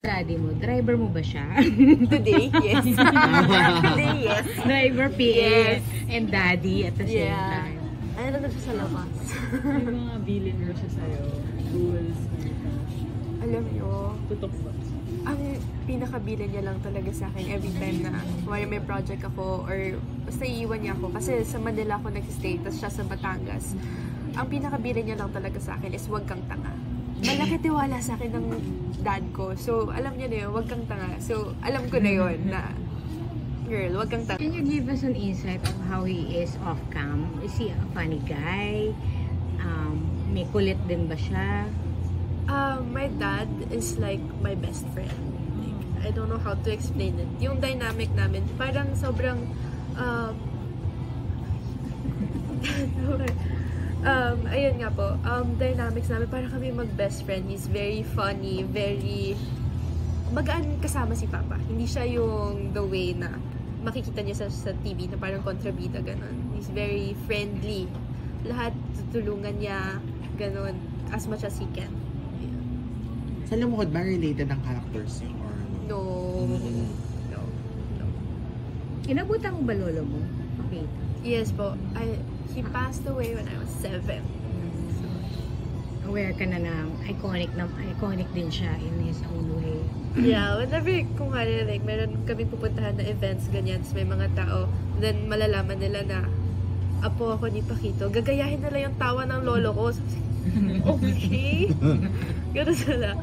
Daddy mo, driver mo ba siya? Today, yes. Today, yes. Driver, PA, and daddy at the same time. Ano na siya sa labas? May mga bilin mo siya sa'yo. Rules. Alam nyo, Tutok ba? ang pinakabilan niya lang talaga sa akin every time na may project ako or basta iiwan niya ako. Kasi sa Manila ako nag-stay, tapos siya sa Batangas. Ang pinakabilan niya lang talaga sa akin is huwag kang tanga. Malaki tiwala sa akin ng dad ko. So, alam niya na yun, huwag kang tanga. So, alam ko na yun na, girl, huwag kang tanga. Can you give us an insight of how he is off-cam? Is he a funny guy? May kulit din ba siya? My dad is like my best friend. Like, I don't know how to explain it. Yung dynamic namin, parang sobrang ayun nga po, dynamics namin, parang kami mag-best friend. He's very funny, very magaan kasama si Papa. Hindi siya yung the way na makikita niya sa TV na parang kontrabida, ganun. He's very friendly. Lahat tutulungan niya, ganun, as much as he can. Sa lumuhod ba related ang characters niyo? Or... No. No. Inabutan mo ba lolo mo? Okay. Yes po. He passed away when I was 7. Aware ka na iconic din siya in his own way. Yeah, whenever, kung like, meron kami pupuntahan na events, ganyan, may mga tao, then malalaman nila na apo ako ni Paquito, gagayahin nila yung tawa ng lolo ko. Okay? Gano'n sila.